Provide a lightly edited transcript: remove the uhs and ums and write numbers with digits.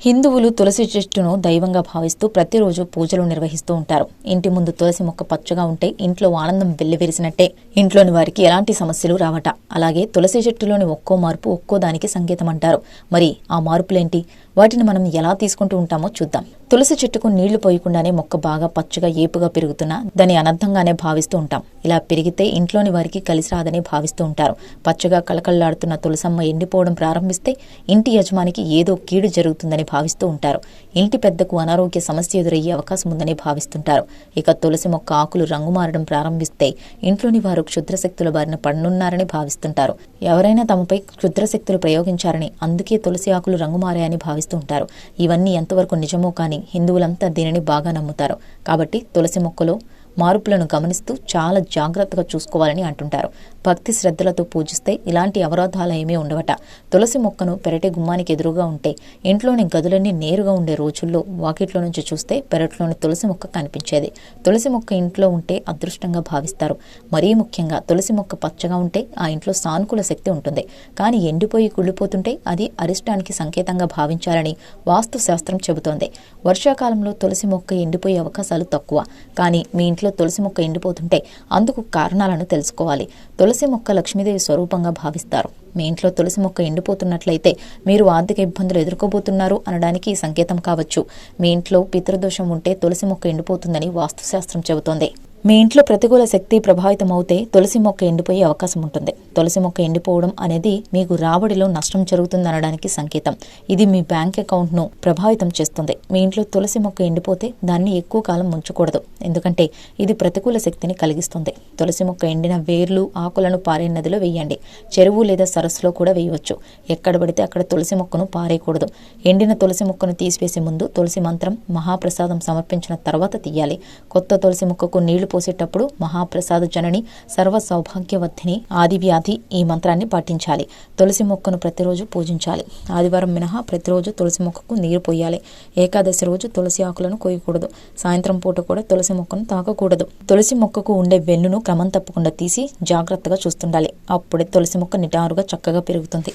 హిందువులు తులసి చెట్టును దైవంగా భావిస్తూ ప్రతిరోజు పూజలు నిర్వహిస్తూ ఉంటారు. ఇంటి ముందు తులసి మొక్క పచ్చగా ఉంటే ఇంట్లో ఆనందం వెల్లివిరిసినట్టే. ఇంట్లోని వారికి ఎలాంటి సమస్యలు రావట. అలాగే తులసి చెట్టులోని ఒక్కో మార్పు ఒక్కో దానికి సంకేతం అంటారు. మరి ఆ మార్పులేంటి, వాటిని మనం ఎలా తీసుకుంటూ ఉంటామో చూద్దాం. తులసి చెట్టుకు నీళ్లు పోయకుండానే మొక్క బాగా పచ్చగా ఏపుగా పెరుగుతున్నా దాని అనర్థంగానే భావిస్తూ ఉంటాం. ఇలా పెరిగితే ఇంట్లోని వారికి కలిసి రాదని భావిస్తూ ఉంటారు. పచ్చగా కళకళలాడుతున్న తులసమ్మ ఎండిపోవడం ప్రారంభిస్తే ఇంటి యజమానికి ఏదో కీడు జరుగుతుందని భావిస్తూ ఉంటారు. ఇంటి పెద్దకు అనారోగ్య సమస్య ఎదురయ్యే అవకాశం ఉందని భావిస్తుంటారు. ఇక తులసి మొక్క ఆకులు రంగు మారడం ప్రారంభిస్తే ఇంట్లోని వారు క్షుద్రశక్తుల బారిన పడనున్నారని భావిస్తుంటారు. ఎవరైనా తమపై క్షుద్రశక్తులు ప్రయోగించారని, అందుకే తులసి ఆకులు రంగు మారాయని భావిస్తూ ఉంటారు. ఇవన్నీ ఎంతవరకు నిజమో కానీ హిందువులంతా దీనిని బాగా నమ్ముతారు. కాబట్టి తులసి మొక్కలో మార్పులను గమనిస్తూ చాలా జాగ్రత్తగా చూసుకోవాలని అంటుంటారు. భక్తి శ్రద్ధలతో పూజిస్తే ఇలాంటి అవరోధాలు ఏమీ ఉండవట. తులసి మొక్కను పెరటి గుమ్మానికి ఎదురుగా ఉంటే ఇంట్లోని గదులన్నీ నేరుగా ఉండే రోజుల్లో వాకిట్లో నుంచి చూస్తే పెరట్లోని తులసి మొక్క కనిపించేది. తులసి మొక్క ఇంట్లో ఉంటే అదృష్టంగా భావిస్తారు. మరీ ముఖ్యంగా తులసి మొక్క పచ్చగా ఉంటే ఆ ఇంట్లో సానుకూల శక్తి ఉంటుంది. కానీ ఎండిపోయి కుళ్ళిపోతుంటే అది అరిష్టానికి సంకేతంగా భావించాలని వాస్తు శాస్త్రం చెబుతోంది. వర్షాకాలంలో తులసి మొక్క ఎండిపోయే అవకాశాలు తక్కువ. కానీ మీ ఇంట్లో తులసి మొక్క ఎండిపోతుంటే అందుకు కారణాలను తెలుసుకోవాలి. తులసి మొక్క లక్ష్మీదేవి స్వరూపంగా భావిస్తారు. మీ ఇంట్లో తులసి మొక్క ఎండిపోతున్నట్లయితే మీరు ఆర్థిక ఇబ్బందులు ఎదుర్కోబోతున్నారు అనడానికి సంకేతం కావచ్చు. మీ ఇంట్లో పితృదోషం ఉంటే తులసి మొక్క ఎండిపోతుందని వాస్తుశాస్త్రం చెబుతోంది. మీ ఇంట్లో ప్రతికూల శక్తి ప్రభావితం అవుతే తులసి మొక్క ఎండిపోయే అవకాశం ఉంటుంది. తులసి మొక్క ఎండిపోవడం అనేది మీకు రాబడిలో నష్టం జరుగుతుందనడానికి సంకేతం. ఇది మీ బ్యాంక్ అకౌంట్ను ప్రభావితం చేస్తుంది. మీ ఇంట్లో తులసి మొక్క ఎండిపోతే దాన్ని ఎక్కువ కాలం ఉంచకూడదు, ఎందుకంటే ఇది ప్రతికూల శక్తిని కలిగిస్తుంది. తులసి మొక్క ఎండిన వేర్లు, ఆకులను పారే నదిలో వేయండి. చెరువు లేదా సరస్సులో కూడా వేయవచ్చు. ఎక్కడ పడితే అక్కడ తులసి మొక్కను పారేయకూడదు. ఎండిన తులసి మొక్కను తీసివేసే ముందు తులసి మంత్రం, మహాప్రసాదం సమర్పించిన తర్వాత తీయాలి. కొత్త తులసి మొక్కకు నీళ్లు పోసేటప్పుడు మహాప్రసాద జనని సర్వ సౌభాగ్యవద్ధిని ఆదివ్యాధి ఈ మంత్రాన్ని పఠించాలి. తులసి మొక్కను ప్రతిరోజు పూజించాలి. ఆదివారం మినహా ప్రతిరోజు తులసి మొక్కకు నీరు పోయాలి. ఏకాదశి రోజు తులసి ఆకులను కోయకూడదు. సాయంత్రం పూట కూడా తులసి మొక్కను తాకకూడదు. తులసి మొక్కకు ఉండే వెన్నును క్రమం తప్పకుండా తీసి జాగ్రత్తగా చూస్తుండాలి. అప్పుడే తులసి మొక్క నిటారుగా చక్కగా పెరుగుతుంది.